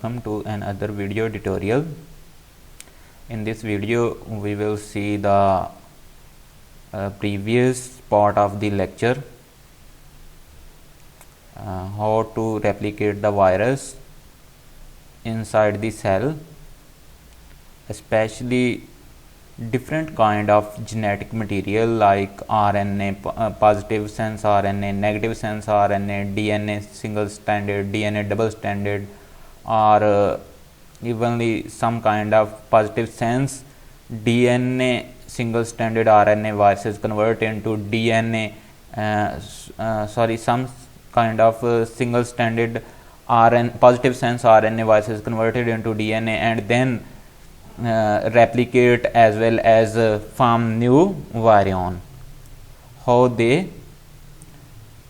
welcome to another video tutorial. In this video we will see the previous part of the lecture, how to replicate the virus inside the cell, especially different kind of genetic material like RNA, positive sense RNA, negative sense RNA, DNA single stranded, DNA double stranded, or evenly some kind of positive sense DNA single stranded RNA viruses convert into DNA some kind of single stranded RNA positive sense RNA viruses converted into DNA and then replicate as well as form new virion. How they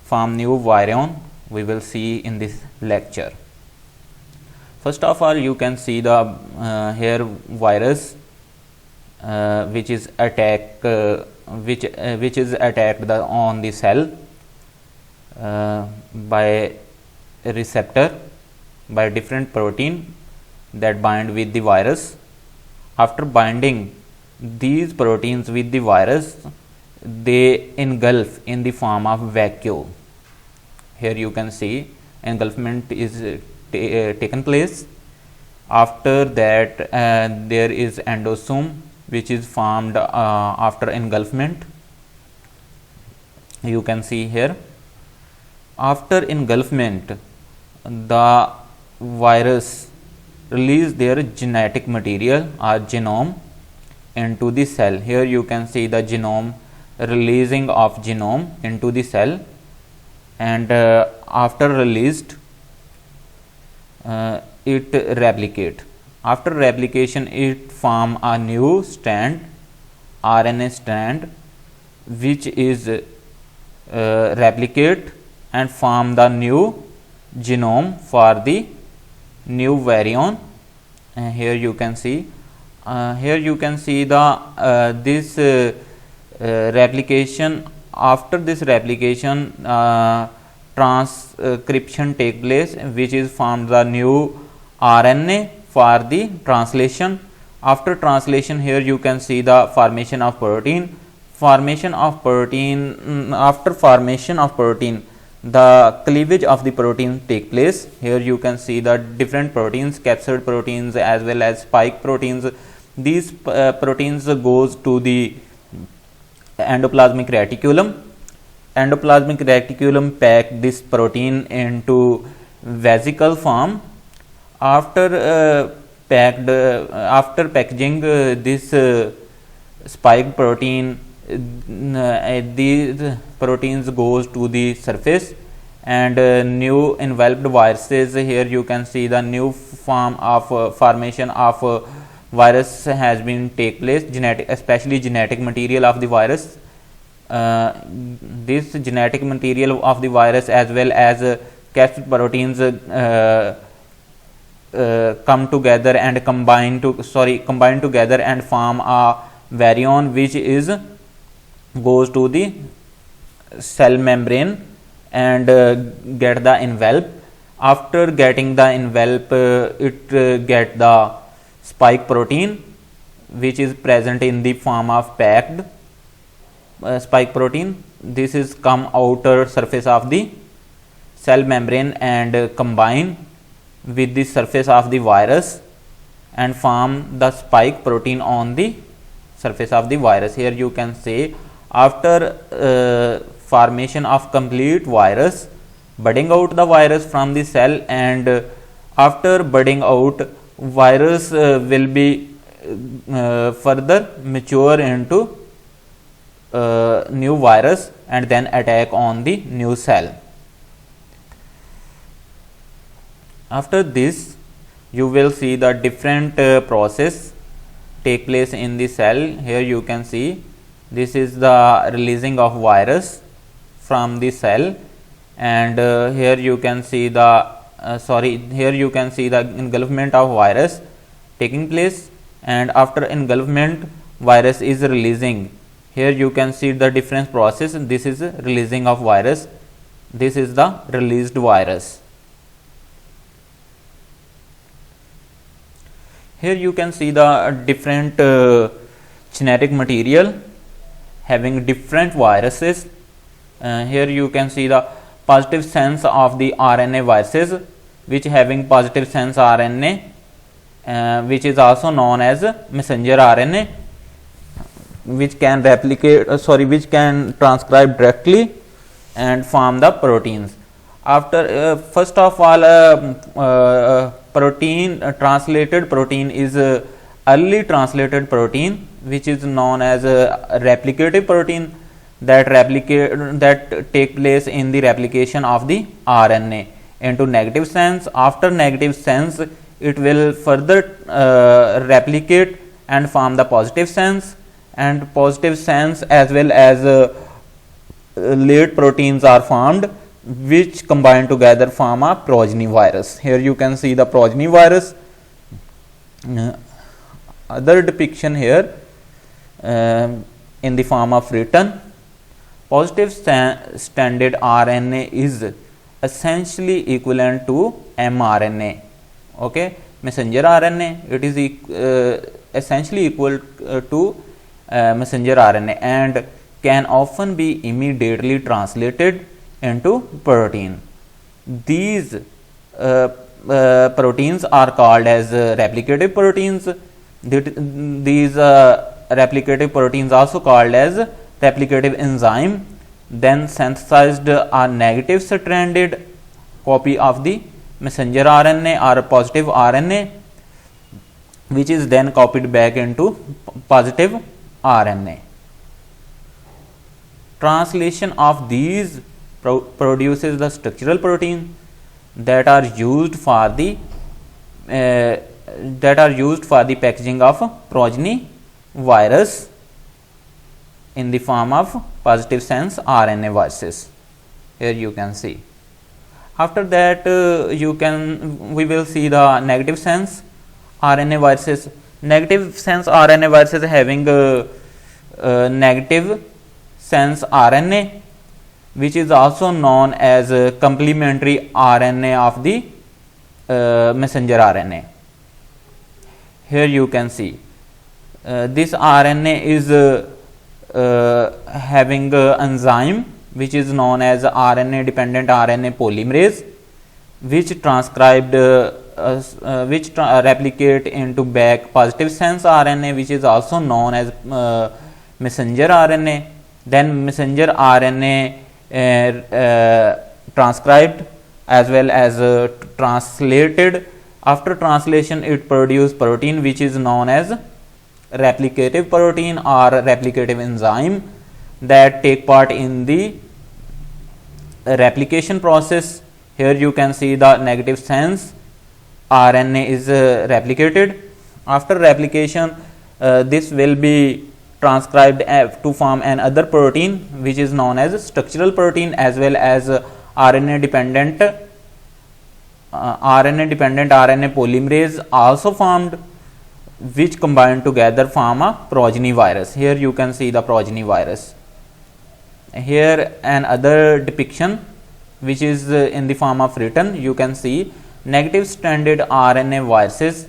form new virion we will see in this lecture. First of all, you can see the here virus which is attacked on the cell by a receptor, by different protein that bind with the virus. After binding these proteins with the virus, they engulf in the form of vacuole. Here you can see engulfment is taken place. After that there is endosome which is formed after engulfment. You can see here, after engulfment the virus release their genetic material or genome into the cell. Here you can see the genome, releasing of genome into the cell, and after released it replicate. After replication it form a new strand, RNA strand, which is replicate and form the new genome for the new virion. Here you can see the this replication. After this replication transcription take place, which is formed the new RNA for the translation. After translation, here you can see the formation of protein. After formation of protein, the cleavage of the protein take place. Here you can see the different proteins, capsid proteins as well as spike proteins. These proteins goes to the endoplasmic reticulum. Endoplasmic reticulum pack this protein into vesicle form. After packaging this spike protein, these proteins goes to the surface and new enveloped viruses. Here you can see the new form of formation of virus has been take place, especially genetic material of the virus. This genetic material of the virus as well as capsid proteins come together and combine together and form a virion, which is goes to the cell membrane and get the envelope. After getting the envelope, it get the spike protein, which is present in the form of packed spike protein. This is come outer surface of the cell membrane and combine with the surface of the virus and form the spike protein on the surface of the virus. Here you can see, after formation of complete virus, budding out the virus from the cell, and after budding out, virus will be further mature into new virus and then attack on the new cell. After this you will see the different process take place in the cell. Here you can see this is the releasing of virus from the cell, and here you can see the engulfment of virus taking place, and after engulfment virus is releasing. Here you can see the different process. This is releasing of virus, this is the released virus. Here you can see the different genetic material having different viruses. Here you can see the positive sense of the RNA viruses which having positive sense RNA, which is also known as messenger RNA, which can replicate which can transcribe directly and form the proteins. After first of all, protein translated protein is early translated protein, which is known as replicative protein, that take place in the replication of the RNA into negative sense. After negative sense, it will further replicate and form the positive sense, and positive sense as well as late proteins are formed, which combine together form a progeny virus. Here you can see the progeny virus. Other depiction here in the form of written. Positive stranded RNA is essentially equivalent to mRNA. Okay, messenger RNA, it is essentially equal to messenger RNA and can often be immediately translated into protein. These proteins are called as replicative proteins. These replicative proteins also called as replicative enzyme, then synthesized a negative stranded copy of the messenger RNA or positive RNA, which is then copied back into positive RNA. Translation of these produces the structural protein that are used for the packaging of progeny virus in the form of positive sense RNA viruses. Here you can see. After that, we will see the negative sense RNA viruses. Negative sense RNA viruses having negative sense RNA, which is also known as complementary RNA of the messenger RNA. Here you can see this RNA is having enzyme which is known as RNA dependent RNA polymerase, which transcribed replicate into back positive sense RNA, which is also known as messenger RNA. Then messenger RNA transcribed as well as translated. After translation, it produces protein which is known as replicative protein or replicative enzyme that take part in the replication process. Here you can see the negative sense RNA is replicated. After replication, this will be transcribed to form another protein which is known as structural protein, as well as RNA dependent RNA polymerase also formed, which combine together form a progeny virus. Here you can see the progeny virus. Here another depiction which is in the form of written. You can see negative stranded RNA viruses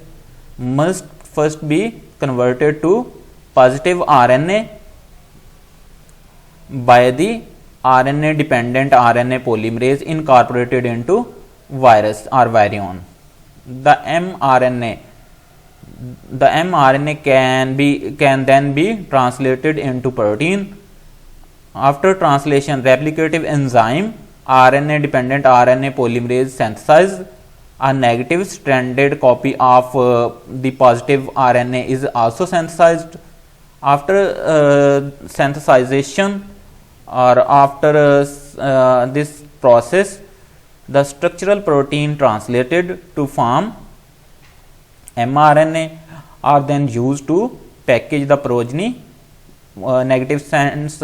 must first be converted to positive RNA by the RNA dependent RNA polymerase incorporated into virus or virion. The mRNA can then be translated into protein. After translation, replicative enzyme RNA dependent RNA polymerase synthesize a negative stranded copy of the positive RNA is also synthesized. After synthesization or after this process, the structural protein translated to form mRNA are then used to package the progeny negative sense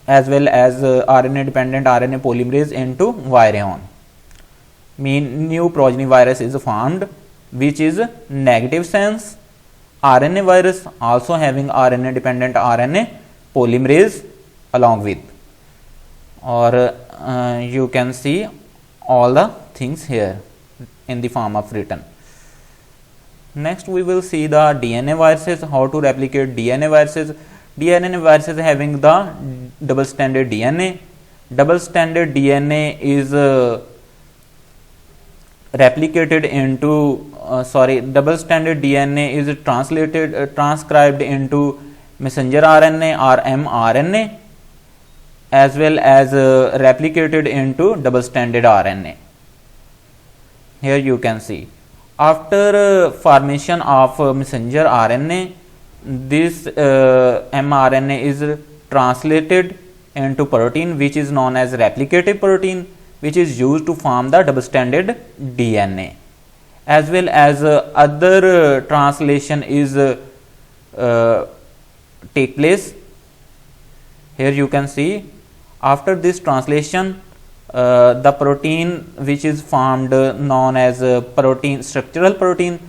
as well as RNA dependent RNA polymerase into virion. New progeny virus is formed, which is negative sense RNA virus, also having RNA dependent RNA polymerase along with, or you can see all the things here in the form of written. Next we will see the DNA viruses, how to replicate DNA viruses. DNA viruses having the double stranded DNA. Double stranded DNA is replicated into double stranded DNA is transcribed into messenger RNA or mRNA, as well as replicated into double stranded RNA. Here you can see, after formation of messenger RNA, this mRNA is translated into protein which is known as replicative protein, which is used to form the double stranded DNA, as well as other translation is take place. Here you can see, after this translation, the protein which is formed known as structural protein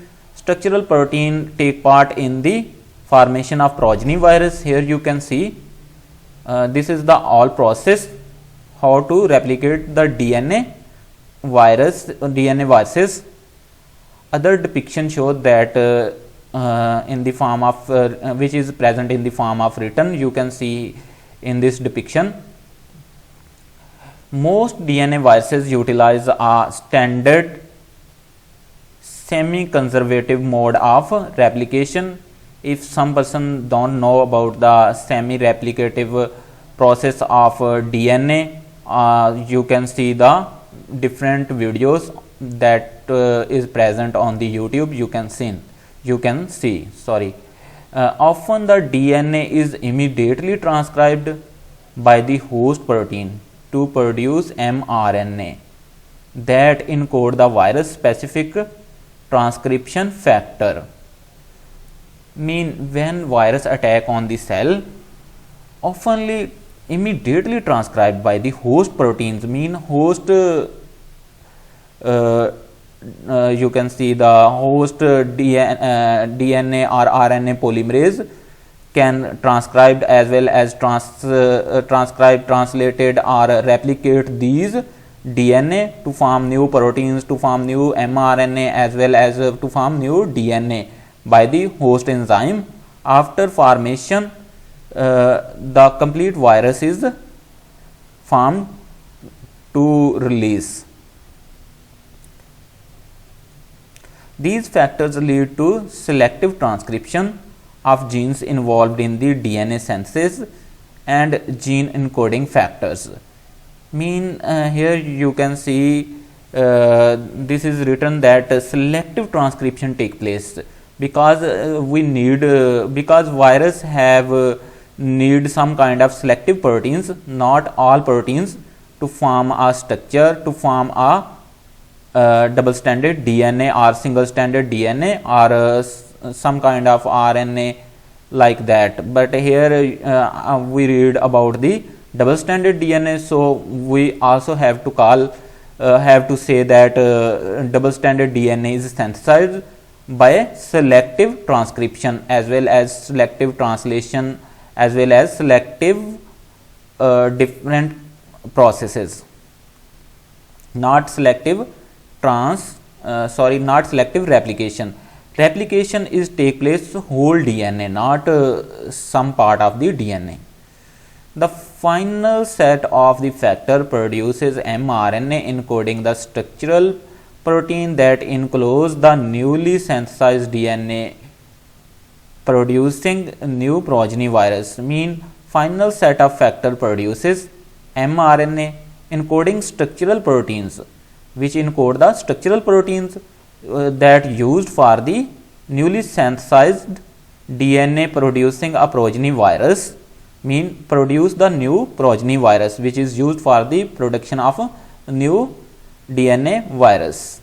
take part in the formation of progeny virus. Here you can see, this is the all process how to replicate the DNA viruses. Other depiction show that in the form of which is present in the form of written. You can see in this depiction, most DNA viruses utilize a standard semi-conservative mode of replication. If some person don't know about the semi-replicative process of DNA, you can see the different videos that is present on the YouTube. You can see. Often the DNA is immediately transcribed by the host protein to produce mRNA that encode the virus specific transcription factor. When virus attack on the cell, oftenly immediately transcribed by the host proteins. Host you can see the host DNA or RNA polymerase can transcribe as well as transcribe, translated or replicate these DNA to form new proteins, to form new mRNA, as well as to form new DNA by the host enzyme. After formation, the complete virus is formed to release. These factors lead to selective transcription of genes involved in the DNA synthesis and gene encoding factors. Here you can see this is written that selective transcription take place because because virus have need some kind of selective proteins, not all proteins, to form a structure, to form a double stranded DNA or single stranded DNA or some kind of RNA like that. But here we read about the double stranded DNA, so we also have to say that double stranded DNA is synthesized by selective transcription as well as selective translation as well as selective different processes, not selective replication. Replication is take place whole DNA, not some part of the DNA. The final set of the factor produces mRNA encoding the structural protein that encloses the newly synthesized DNA, producing new progeny virus. Final set of factor produces mRNA encoding structural proteins, which encode the structural proteins that used for the newly synthesized DNA, producing a progeny virus. Produce the new progeny virus which is used for the production of a new DNA virus.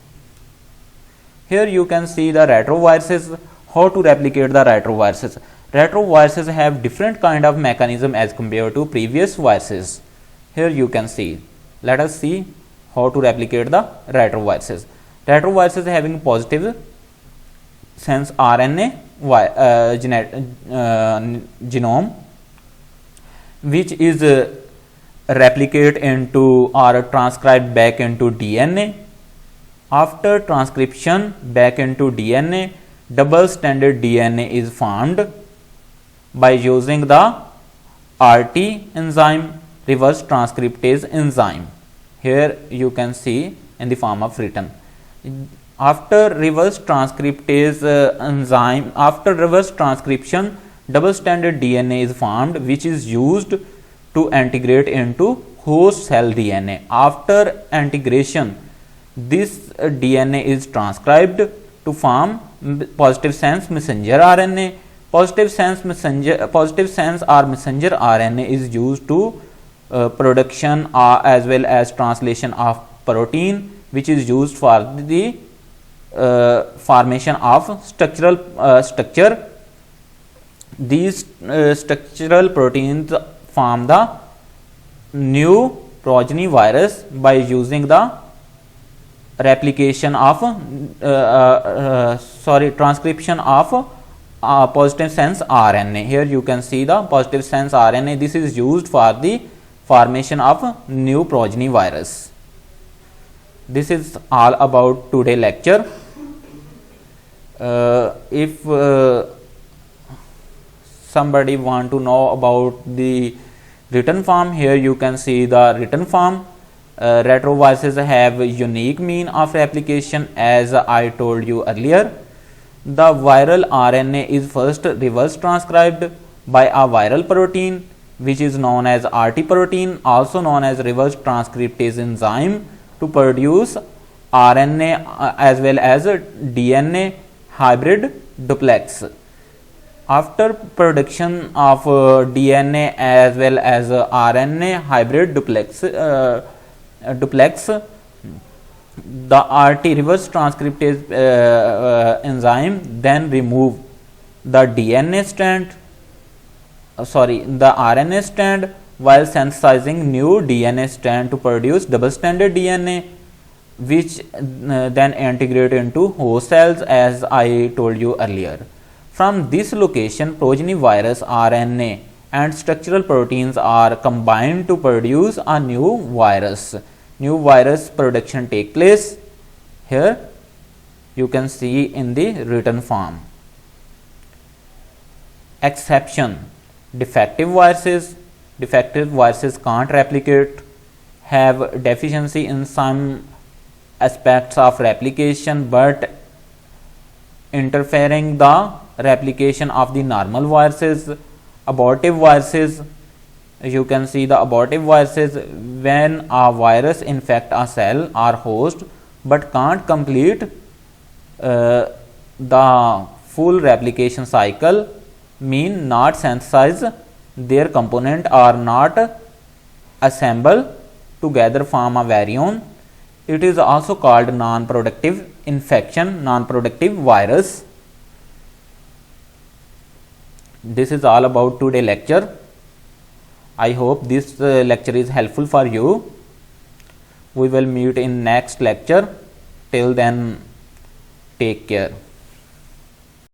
Here you can see the retroviruses, how to replicate the retroviruses. Retroviruses have different kind of mechanism as compared to previous viruses. Here you can see. Let us see how to replicate the retroviruses. Retroviruses having positive sense RNA genome, which is replicate into or transcribed back into DNA. After transcription back into DNA, double stranded DNA is formed by using the RT enzyme, reverse transcriptase enzyme. Here you can see in the form of written. After reverse transcriptase enzyme, after reverse transcription, double stranded DNA is formed, which is used to integrate into host cell DNA. After integration, this DNA is transcribed to form positive sense messenger RNA. Positive sense or messenger RNA is used to production as well as translation of protein, which is used for the formation of structure. These structural proteins form the new progeny virus by using the replication of transcription of positive sense RNA. Here you can see the positive sense RNA. This is used for the formation of new progeny virus. This is all about today lecture. If somebody want to know about the written form, here you can see the written form. Retroviruses have a unique mean of replication, as I told you earlier. The viral RNA is first reverse transcribed by a viral protein, which is known as RT protein, also known as reverse transcriptase enzyme, to produce RNA as well as DNA hybrid duplex. After production of DNA as well as RNA hybrid duplex, the RT reverse transcriptase enzyme then remove the DNA strand, the RNA strand, while synthesizing new DNA strand to produce double stranded DNA, which then integrate into host cells, as I told you earlier. From this location, progeny virus RNA and structural proteins are combined to produce a new virus. New virus production take place. Here you can see in the written form. Exception: defective viruses can't replicate, have deficiency in some aspects of replication, but interfering the replication of the normal viruses. Abortive viruses, you can see the abortive viruses, when a virus infect a cell or host but can't complete the full replication cycle, mean not synthesize their component or not assemble together form a virion. It is also called non-productive infection, non-productive virus. This is all about today lecture. I hope this lecture is helpful for you. We will meet in next lecture. Till then, take care.